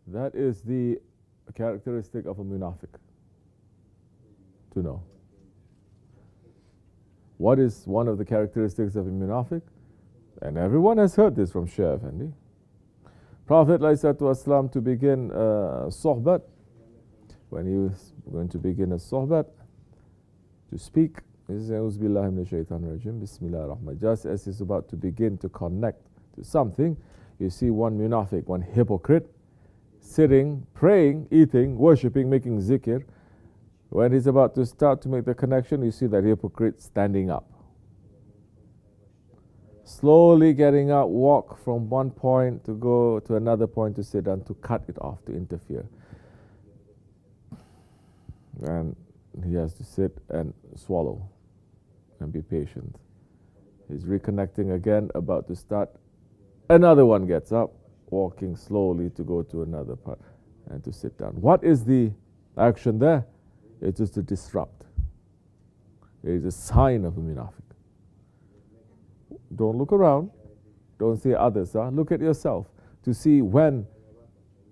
That is the characteristic of a munafiq. To know. What is one of the characteristics of a munafiq? And everyone has heard this from Shaykh Effendi. Prophet ﷺ, to begin sohbat, when he was going to begin a sohbat, to speak, he says, Bismillah. Just as he's about to begin to connect to something, you see one munafiq, one hypocrite, sitting, praying, eating, worshipping, making zikr. When he's about to start to make the connection, you see that hypocrite standing up. Slowly getting up, walk from one point to go to another point to sit down, to cut it off, to interfere. And he has to sit and swallow and be patient. He's reconnecting again, about to start. Another one gets up, walking slowly to go to another part and to sit down. What is the action there? It is to disrupt. It is a sign of a munafiq. Don't look around. Don't see others. Look at yourself to see when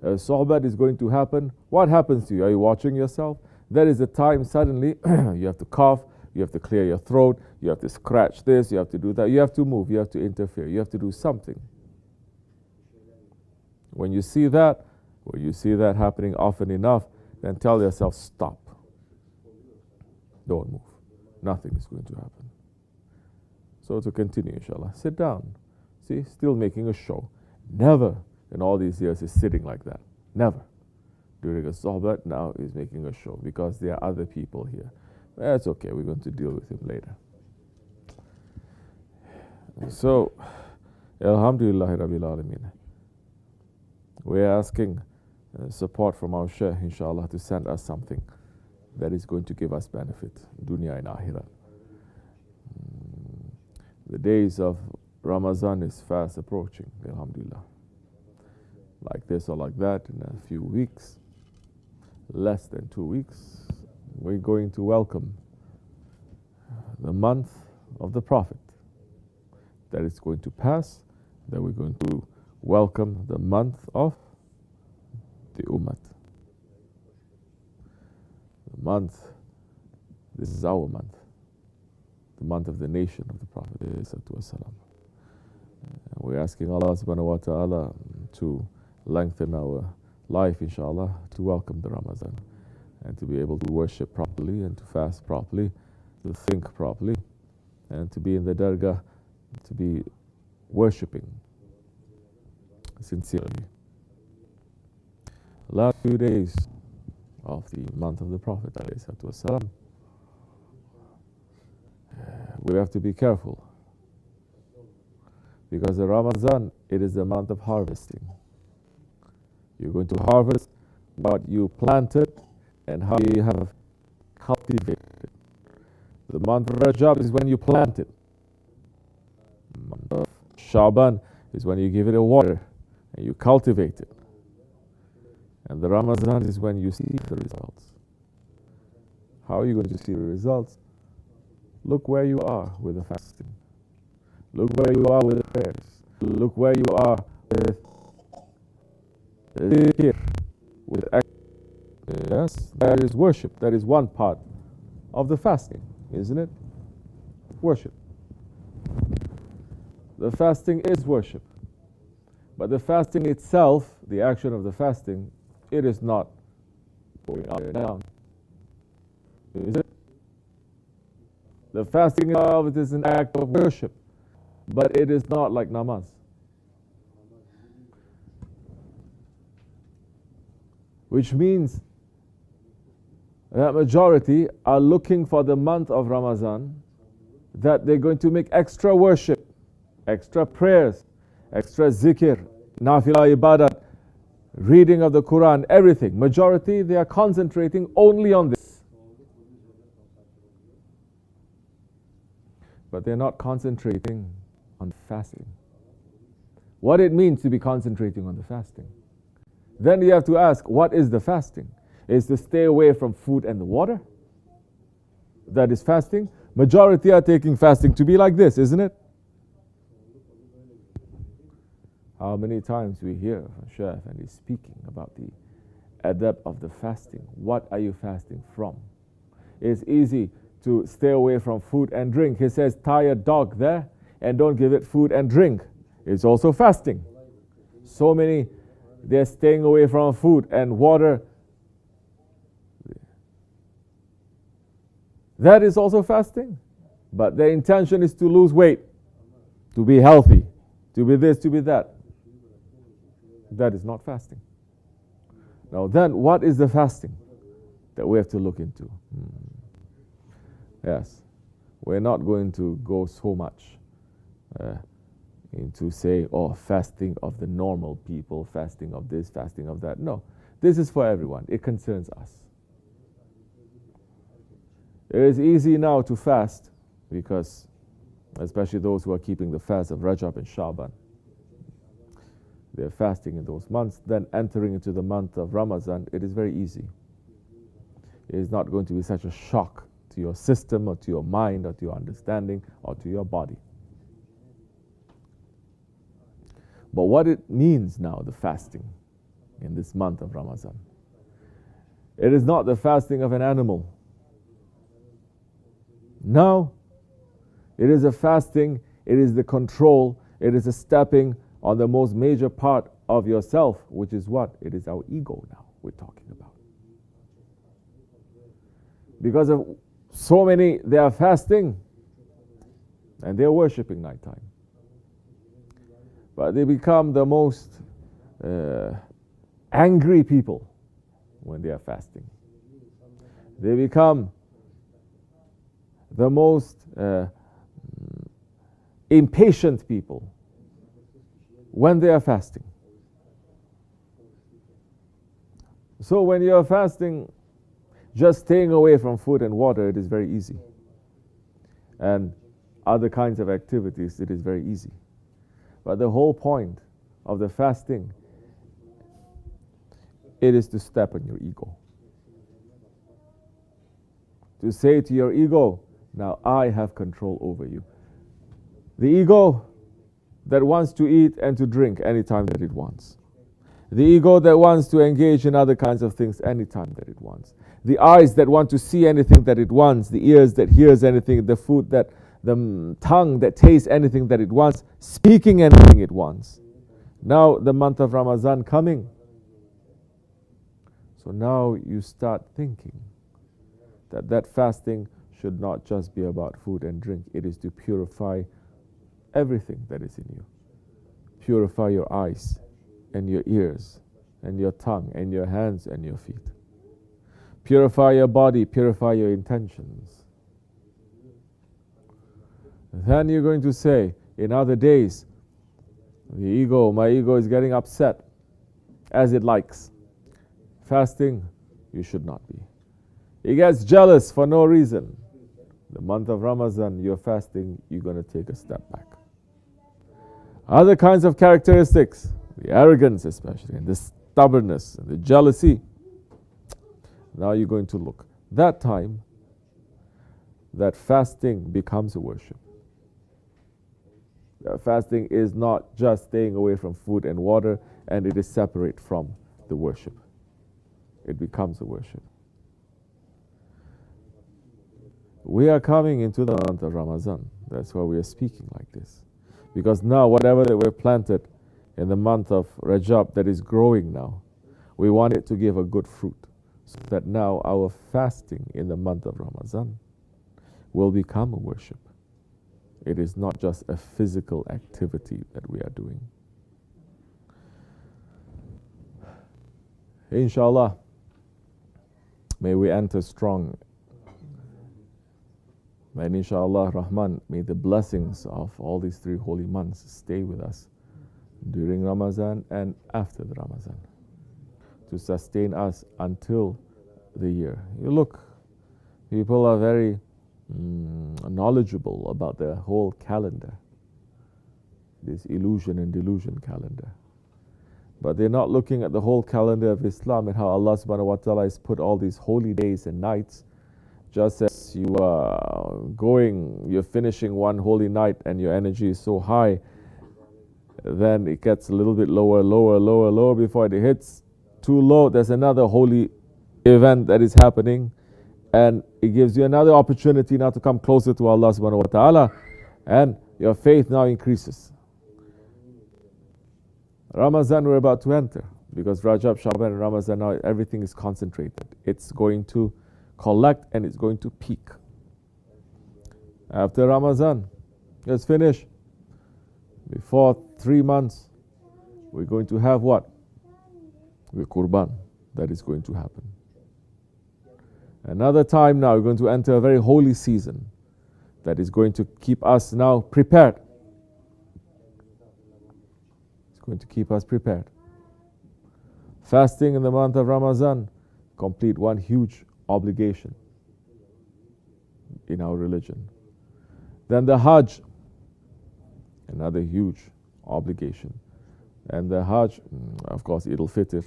a sohbat is going to happen. What happens to you? Are you watching yourself? There is a time suddenly you have to cough, you have to clear your throat, you have to scratch this, you have to do that. You have to move, you have to interfere, you have to do something. When you see that happening often enough, then tell yourself, stop. Don't move. Nothing is going to happen. So to continue, inshallah, sit down. See, still making a show. Never in all these years is sitting like that. Never. During a sohbat, now he's making a show because there are other people here. That's okay, we're going to deal with him later. So, Alhamdulillah Rabbil Alameen. We're asking support from our Shaykh, inshallah, to send us something that is going to give us benefit, dunya and akhirah. The days of Ramadan is fast approaching, alhamdulillah. Like this or like that, in a few weeks, less than 2 weeks, we're going to welcome the month of the Prophet. That is going to pass, then we're going to welcome the month of the Ummah. The month, this is our month, the month of the nation of the Prophet. We're asking Allah subhanahu wa ta'ala to lengthen our life, inshallah, to welcome the Ramadan and to be able to worship properly and to fast properly, to think properly, and to be in the dargah, to be worshipping sincerely. Last few days of the month of the Prophet, we have to be careful because the Ramadan, it is the month of harvesting. You're going to harvest what you planted and how you have cultivated it. The month of Rajab is when you plant it. The month of Shaban is when you give it a water and you cultivate it. And the Ramadan is when you see the results. How are you going to see the results? Look where you are with the fasting. Look where you are with the prayers. Look where you are with the dhikr, with yes, that is worship. That is one part of the fasting, isn't it? Worship. The fasting is worship. But the fasting itself, the action of the fasting, it is not going up and down. Is it? The fasting itself, it is an act of worship, but it is not like namaz. Which means that majority are looking for the month of Ramadan, that they're going to make extra worship, extra prayers, extra zikr, nafila ibadat, reading of the Quran, everything. Majority, they are concentrating only on this. But they're not concentrating on fasting. What it means to be concentrating on the fasting. Then you have to ask, what is the fasting? Is to stay away from food and the water? That is fasting. Majority are taking fasting to be like this, isn't it? How many times we hear from Chef and he's speaking about the adab of the fasting. What are you fasting from? It's easy to stay away from food and drink. He says, tie a dog there and don't give it food and drink. It's also fasting. So many, they're staying away from food and water. That is also fasting. But their intention is to lose weight, to be healthy, to be this, to be that. That is not fasting. Now then, what is the fasting that we have to look into? Yes, we're not going to go so much into say, fasting of the normal people, fasting of this, fasting of that. No, this is for everyone. It concerns us. It is easy now to fast because, especially those who are keeping the fast of Rajab and Shaban, they're fasting in those months. Then entering into the month of Ramadan, it is very easy. It is not going to be such a shock to your system or to your mind or to your understanding or to your body. But what it means now, the fasting in this month of Ramadan, it is not the fasting of an animal. Now, it is a fasting, it is the control, it is a stepping on the most major part of yourself, which is what? It is our ego now we're talking about. Because of so many, they are fasting and they are worshipping nighttime. But they become the most angry people when they are fasting. They become the most impatient people when they are fasting. So when you are fasting, just staying away from food and water, it is very easy. And other kinds of activities, it is very easy. But the whole point of the fasting, it is to step on your ego. To say to your ego, now I have control over you. The ego that wants to eat and to drink anytime that it wants. The ego that wants to engage in other kinds of things anytime that it wants. The eyes that want to see anything that it wants. The ears that hears anything. The food that, the tongue that tastes anything that it wants. Speaking anything it wants. Now the month of Ramadan coming. So now you start thinking that fasting should not just be about food and drink. It is to purify everything that is in you. Purify your eyes and your ears and your tongue and your hands and your feet. Purify your body, purify your intentions. Then you're going to say, in other days, my ego is getting upset as it likes. Fasting, you should not be. It gets jealous for no reason. The month of Ramadan, you're fasting, you're going to take a step back. Other kinds of characteristics, the arrogance especially, and the stubbornness, and the jealousy. Now you're going to look. That time, that fasting becomes a worship. That fasting is not just staying away from food and water, and it is separate from the worship. It becomes a worship. We are coming into the month of Ramadan. That's why we are speaking like this. Because now whatever that we're planted in the month of Rajab that is growing now, we want it to give a good fruit. So that now our fasting in the month of Ramadan will become a worship. It is not just a physical activity that we are doing. Inshallah, may we enter strong. And inshallah Rahman, may the blessings of all these 3 holy months stay with us during Ramadan and after the Ramadan, to sustain us until the year. You look, people are very knowledgeable about the whole calendar, this illusion and delusion calendar. But they're not looking at the whole calendar of Islam and how Allah subhanahu wa ta'ala has put all these holy days and nights. Just as you are you're finishing one holy night and your energy is so high, then it gets a little bit lower, lower, lower, lower. Before it hits too low, there's another holy event that is happening, and it gives you another opportunity now to come closer to Allah subhanahu wa ta'ala, and your faith now increases. Ramadan we're about to enter, because Rajab, Shaban and Ramadan now everything is concentrated. It's going to collect and it's going to peak. After Ramadan, let's finish. Before 3 months, we're going to have what? The Qurban. That is going to happen. Another time now, we're going to enter a very holy season that is going to keep us now prepared. It's going to keep us prepared. Fasting in the month of Ramadan, complete one huge obligation in our religion. Then the Hajj, another huge obligation. And the Hajj, of course, Eid al-Fitr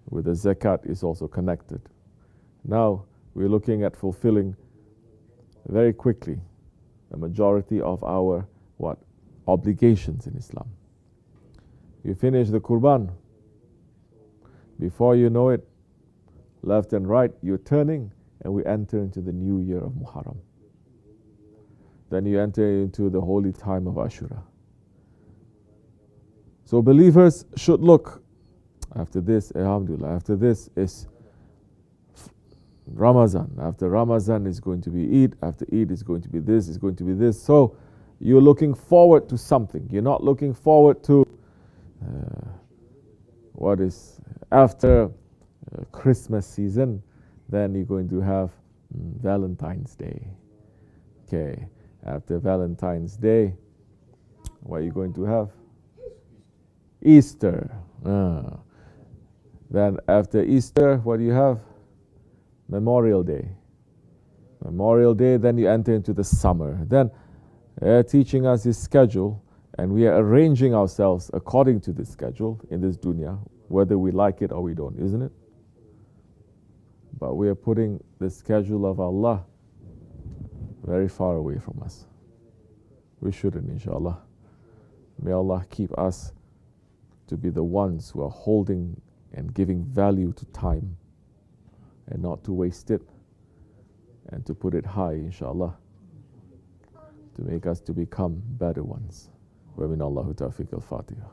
with the Zakat is also connected. Now we're looking at fulfilling very quickly the majority of our obligations in Islam. You finish the Qurban, before you know it, left and right, you're turning, and we enter into the new year of Muharram. Then you enter into the holy time of Ashura. So believers should look. After this, alhamdulillah, after this is Ramadan. After Ramadan is going to be Eid. After Eid is going to be this, is going to be this. So you're looking forward to something. You're not looking forward to what is after Christmas season. Then you're going to have Valentine's Day. Okay, after Valentine's Day, what are you going to have? Easter. Then after Easter, what do you have? Memorial Day. Memorial Day, then you enter into the summer. Then they're teaching us this schedule, and we are arranging ourselves according to this schedule in this dunya, whether we like it or we don't, isn't it? But we are putting the schedule of Allah very far away from us. We shouldn't, inshallah. May Allah keep us to be the ones who are holding and giving value to time, and not to waste it, and to put it high, inshallah, to make us to become better ones. Wa min Allahu tawfiq al-Fatiha.